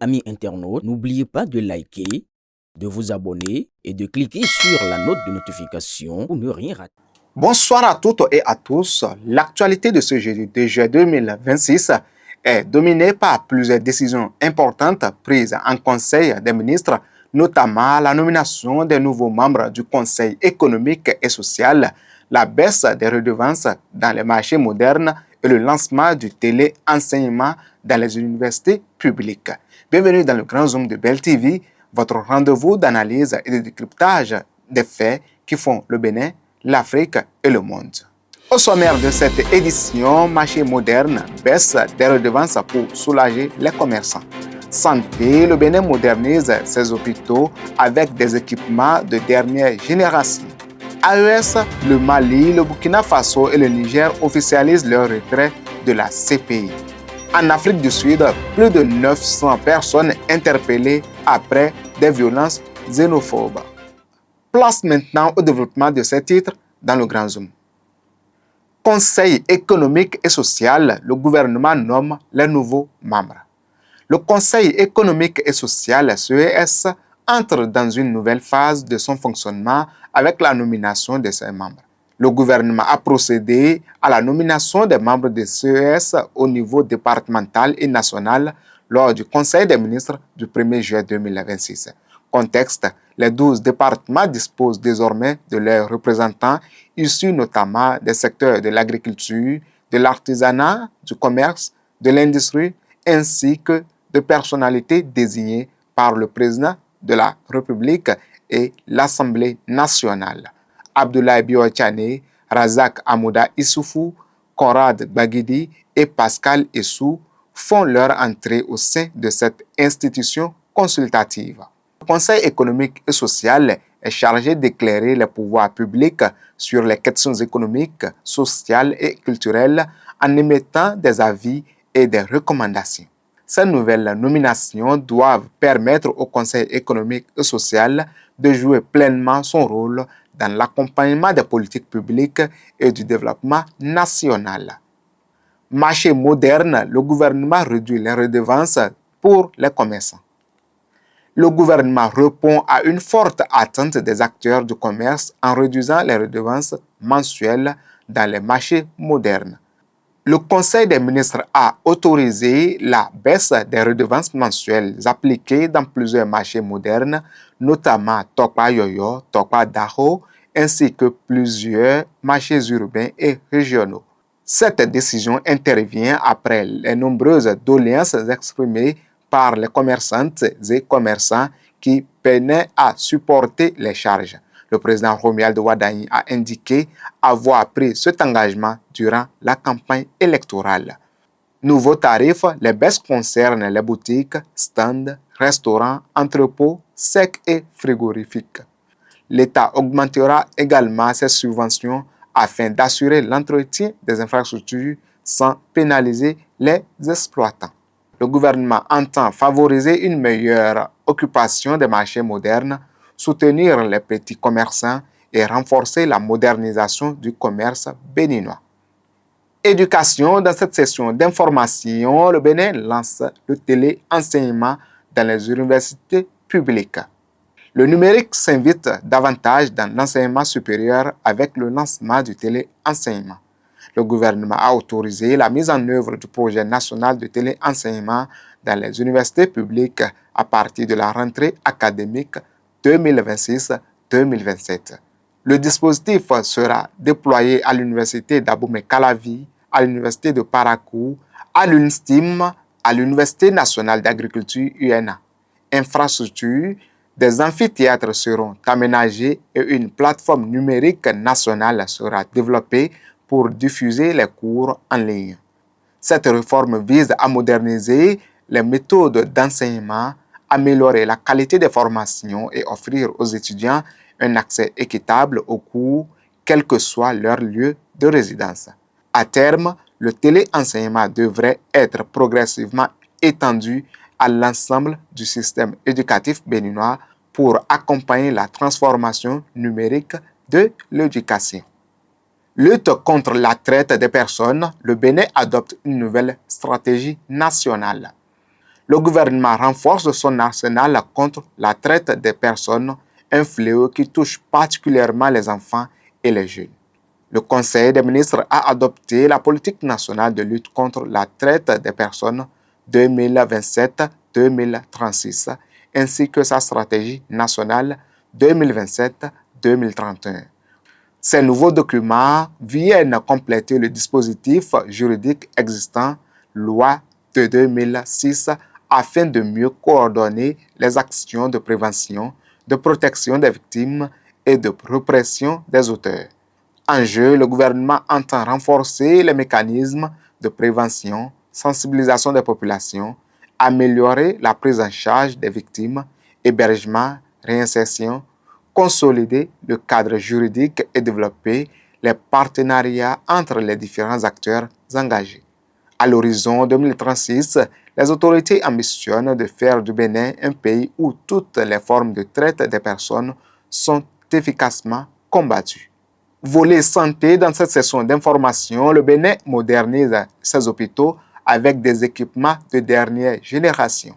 Amis internautes, n'oubliez pas de liker, de vous abonner et de cliquer sur la note de notification pour ne rien rater. Bonsoir à toutes et à tous. L'actualité de ce jeudi 2 juillet 2026 est dominée par plusieurs décisions importantes prises en Conseil des ministres, notamment la nomination des nouveaux membres du Conseil économique et social, la baisse des redevances dans les marchés modernes et le lancement du téléenseignement dans les universités publiques. Bienvenue dans le Grand Zoom de Bell TV, votre rendez-vous d'analyse et de décryptage des faits qui font le Bénin, l'Afrique et le monde. Au sommaire de cette édition, marché moderne baisse des redevances pour soulager les commerçants. Santé, le Bénin modernise ses hôpitaux avec des équipements de dernière génération. AES, le Mali, le Burkina Faso et le Niger officialisent leur retrait de la CPI. En Afrique du Sud, plus de 900 personnes interpellées après des violences xénophobes. Place maintenant au développement de ces titres dans le Grand Zoom. Conseil économique et social, le gouvernement nomme les nouveaux membres. Le Conseil économique et social, CES, entre dans une nouvelle phase de son fonctionnement avec la nomination de ses membres. Le gouvernement a procédé à la nomination des membres de CES au niveau départemental et national lors du Conseil des ministres du 1er juillet 2026. Contexte, les 12 départements disposent désormais de leurs représentants issus notamment des secteurs de l'agriculture, de l'artisanat, du commerce, de l'industrie, ainsi que de personnalités désignées par le président de la République et l'Assemblée nationale. Abdoulaye Biochane, Razak Amouda Issoufou, Conrad Baguidi et Pascal Essou font leur entrée au sein de cette institution consultative. Le Conseil économique et social est chargé d'éclairer les pouvoirs publics sur les questions économiques, sociales et culturelles en émettant des avis et des recommandations. Ces nouvelles nominations doivent permettre au Conseil économique et social de jouer pleinement son rôle dans l'accompagnement des politiques publiques et du développement national. Marché moderne, le gouvernement réduit les redevances pour les commerçants. Le gouvernement répond à une forte attente des acteurs du commerce en réduisant les redevances mensuelles dans les marchés modernes. Le Conseil des ministres a autorisé la baisse des redevances mensuelles appliquées dans plusieurs marchés modernes, notamment Tokpa Yoyo, Tokpa Daho, ainsi que plusieurs marchés urbains et régionaux. Cette décision intervient après les nombreuses doléances exprimées par les commerçantes et commerçants qui peinaient à supporter les charges. Le président Romuald Wadani a indiqué avoir pris cet engagement durant la campagne électorale. Nouveau tarif, les baisses concernent les boutiques, stands, restaurants, entrepôts, secs et frigorifiques. L'État augmentera également ses subventions afin d'assurer l'entretien des infrastructures sans pénaliser les exploitants. Le gouvernement entend favoriser une meilleure occupation des marchés modernes, soutenir les petits commerçants et renforcer la modernisation du commerce béninois. Éducation, dans cette session d'information, le Bénin lance le téléenseignement dans les universités publiques. Le numérique s'invite davantage dans l'enseignement supérieur avec le lancement du téléenseignement. Le gouvernement a autorisé la mise en œuvre du projet national de téléenseignement dans les universités publiques à partir de la rentrée académique 2026-2027. Le dispositif sera déployé à l'université d'Abomey-Calavi, à l'université de Parakou, à l'UNSTIM, à l'Université nationale d'agriculture UNA. Infrastructure, des amphithéâtres seront aménagés et une plateforme numérique nationale sera développée pour diffuser les cours en ligne. Cette réforme vise à moderniser les méthodes d'enseignement, améliorer la qualité des formations et offrir aux étudiants un accès équitable aux cours, quel que soit leur lieu de résidence. À terme, le téléenseignement devrait être progressivement étendu à l'ensemble du système éducatif béninois pour accompagner la transformation numérique de l'éducation. Lutte contre la traite des personnes, le Bénin adopte une nouvelle stratégie nationale. Le gouvernement renforce son arsenal contre la traite des personnes, un fléau qui touche particulièrement les enfants et les jeunes. Le Conseil des ministres a adopté la politique nationale de lutte contre la traite des personnes 2027-2036 ainsi que sa stratégie nationale 2027-2031. Ces nouveaux documents viennent compléter le dispositif juridique existant, loi de 2006, afin de mieux coordonner les actions de prévention, de protection des victimes et de répression des auteurs. En jeu, le gouvernement entend renforcer les mécanismes de prévention, sensibilisation des populations, améliorer la prise en charge des victimes, hébergement, réinsertion, consolider le cadre juridique et développer les partenariats entre les différents acteurs engagés. À l'horizon 2036, les autorités ambitionnent de faire du Bénin un pays où toutes les formes de traite des personnes sont efficacement combattues. Volet santé, dans cette session d'information, le Bénin modernise ses hôpitaux avec des équipements de dernière génération.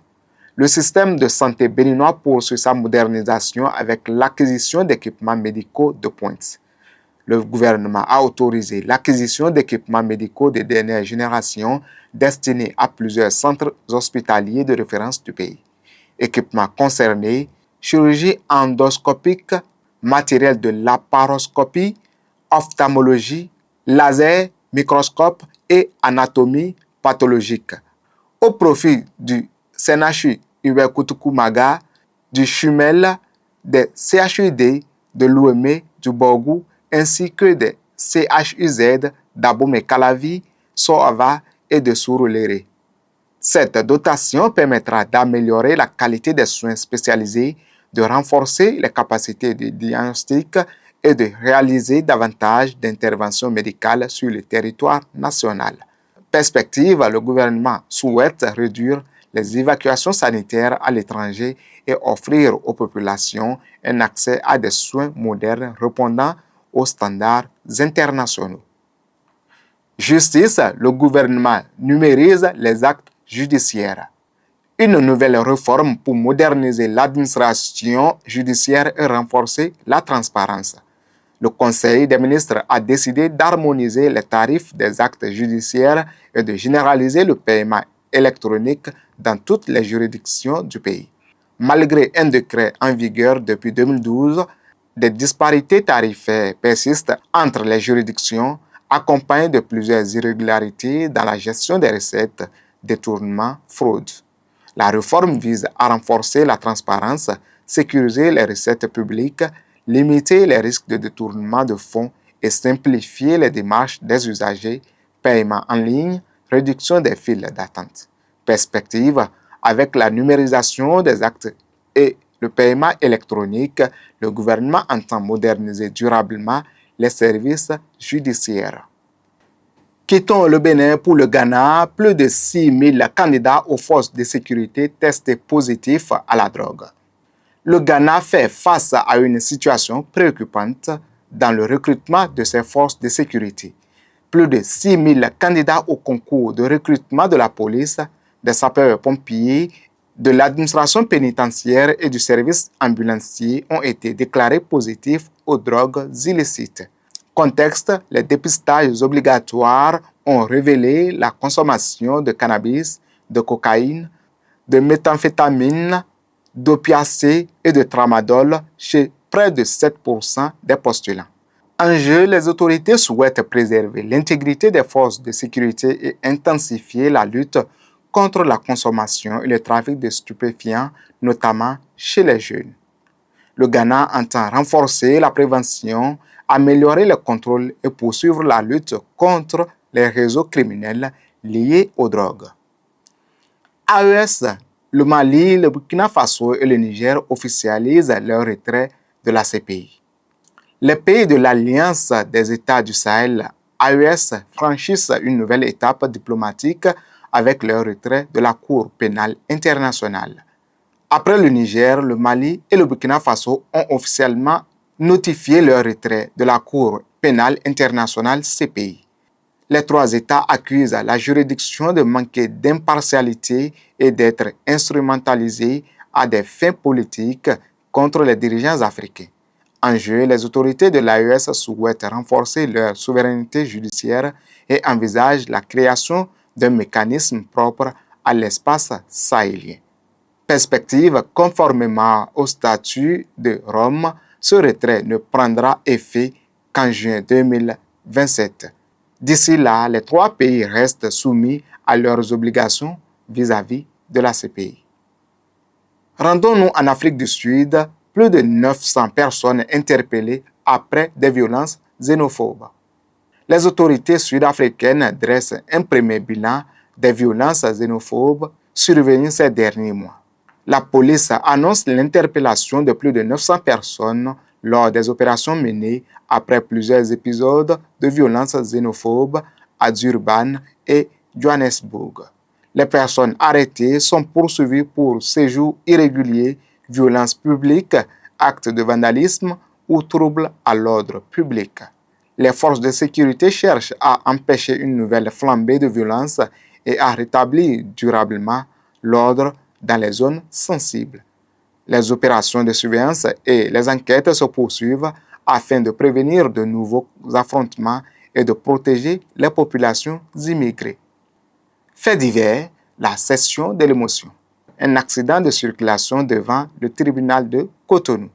Le système de santé béninois poursuit sa modernisation avec l'acquisition d'équipements médicaux de pointe. Le gouvernement a autorisé l'acquisition d'équipements médicaux de dernière génération destinés à plusieurs centres hospitaliers de référence du pays. Équipements concernés: chirurgie endoscopique, matériel de laparoscopie, ophtalmologie, laser, microscope et anatomie pathologique. Au profit du CNHU Hubert Koutoukou-Maga, du CHUMEL, des CHUD de l'UEME, du Borgou, ainsi que des CHUZ d'Abomey-Calavi, Soava et de Surulere. Cette dotation permettra d'améliorer la qualité des soins spécialisés, de renforcer les capacités de diagnostic et de réaliser davantage d'interventions médicales sur le territoire national. Perspective, le gouvernement souhaite réduire les évacuations sanitaires à l'étranger et offrir aux populations un accès à des soins modernes répondant aux standards internationaux. Justice, le gouvernement numérise les actes judiciaires. Une nouvelle réforme pour moderniser l'administration judiciaire et renforcer la transparence. Le Conseil des ministres a décidé d'harmoniser les tarifs des actes judiciaires et de généraliser le paiement électronique dans toutes les juridictions du pays. Malgré un décret en vigueur depuis 2012, des disparités tarifaires persistent entre les juridictions, accompagnées de plusieurs irrégularités dans la gestion des recettes, détournements, fraudes. La réforme vise à renforcer la transparence, sécuriser les recettes publiques, limiter les risques de détournement de fonds et simplifier les démarches des usagers, paiement en ligne, réduction des files d'attente. Perspective, avec la numérisation des actes et le paiement électronique, le gouvernement entend moderniser durablement les services judiciaires. Quittons le Bénin pour le Ghana. Plus de 6 000 candidats aux forces de sécurité testés positifs à la drogue. Le Ghana fait face à une situation préoccupante dans le recrutement de ses forces de sécurité. Plus de 6 000 candidats au concours de recrutement de la police, des sapeurs-pompiers, de l'administration pénitentiaire et du service ambulancier ont été déclarés positifs aux drogues illicites. Contexte, les dépistages obligatoires ont révélé la consommation de cannabis, de cocaïne, de méthamphétamine, d'opiacés et de tramadol chez près de 7% des postulants. En jeu, les autorités souhaitent préserver l'intégrité des forces de sécurité et intensifier la lutte contre la consommation et le trafic de stupéfiants, notamment chez les jeunes. Le Ghana entend renforcer la prévention, améliorer le contrôle et poursuivre la lutte contre les réseaux criminels liés aux drogues. AES, le Mali, le Burkina Faso et le Niger officialisent leur retrait de la CPI. Les pays de l'Alliance des États du Sahel, AES, franchissent une nouvelle étape diplomatique avec leur retrait de la Cour pénale internationale. Après le Niger, le Mali et le Burkina Faso ont officiellement notifié leur retrait de la Cour pénale internationale CPI. Les trois États accusent la juridiction de manquer d'impartialité et d'être instrumentalisée à des fins politiques contre les dirigeants africains. En jeu, les autorités de l'AES souhaitent renforcer leur souveraineté judiciaire et envisagent la création d'un mécanisme propre à l'espace sahélien. Perspective, conformément au statut de Rome, ce retrait ne prendra effet qu'en juin 2027. D'ici là, les trois pays restent soumis à leurs obligations vis-à-vis de la CPI. Rendons-nous en Afrique du Sud, plus de 900 personnes interpellées après des violences xénophobes. Les autorités sud-africaines dressent un premier bilan des violences xénophobes survenues ces derniers mois. La police annonce l'interpellation de plus de 900 personnes lors des opérations menées après plusieurs épisodes de violences xénophobes à Durban et Johannesburg. Les personnes arrêtées sont poursuivies pour séjour irrégulier, violences publiques, actes de vandalisme ou troubles à l'ordre public. Les forces de sécurité cherchent à empêcher une nouvelle flambée de violence et à rétablir durablement l'ordre dans les zones sensibles. Les opérations de surveillance et les enquêtes se poursuivent afin de prévenir de nouveaux affrontements et de protéger les populations immigrées. Fait divers, la session de l'émotion. Un accident de circulation devant le tribunal de Cotonou.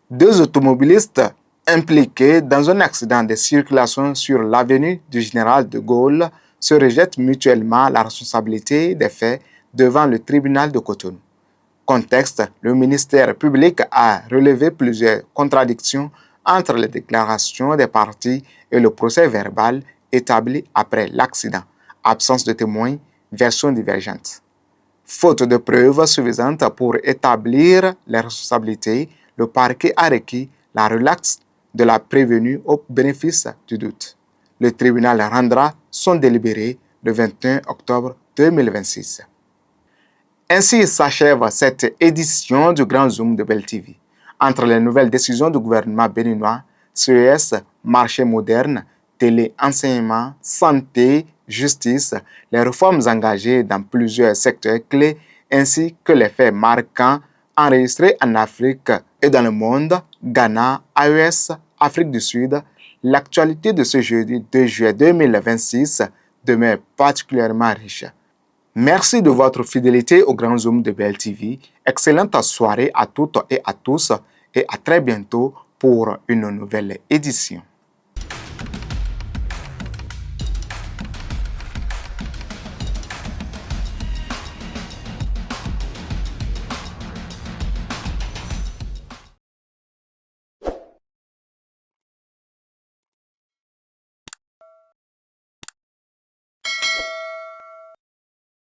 Deux automobilistes impliqués dans un accident de circulation sur l'avenue du Général de Gaulle se rejettent mutuellement la responsabilité des faits devant le tribunal de Cotonou. Contexte, le ministère public a relevé plusieurs contradictions entre les déclarations des parties et le procès verbal établi après l'accident. Absence de témoins, versions divergentes. Faute de preuves suffisantes pour établir les responsabilités, le parquet a requis la relaxe de la prévenue au bénéfice du doute. Le tribunal rendra son délibéré le 21 octobre 2026. Ainsi s'achève cette édition du Grand Zoom de Bell TV. Entre les nouvelles décisions du gouvernement béninois, CES, marché moderne, télé-enseignement, santé, justice, les réformes engagées dans plusieurs secteurs clés, ainsi que les faits marquants enregistrés en Afrique et dans le monde, Ghana, AES, Afrique du Sud, l'actualité de ce jeudi 2 juillet 2026 demeure particulièrement riche. Merci de votre fidélité au Grand Zoom de Bell TV. Excellente soirée à toutes et à tous et à très bientôt pour une nouvelle édition.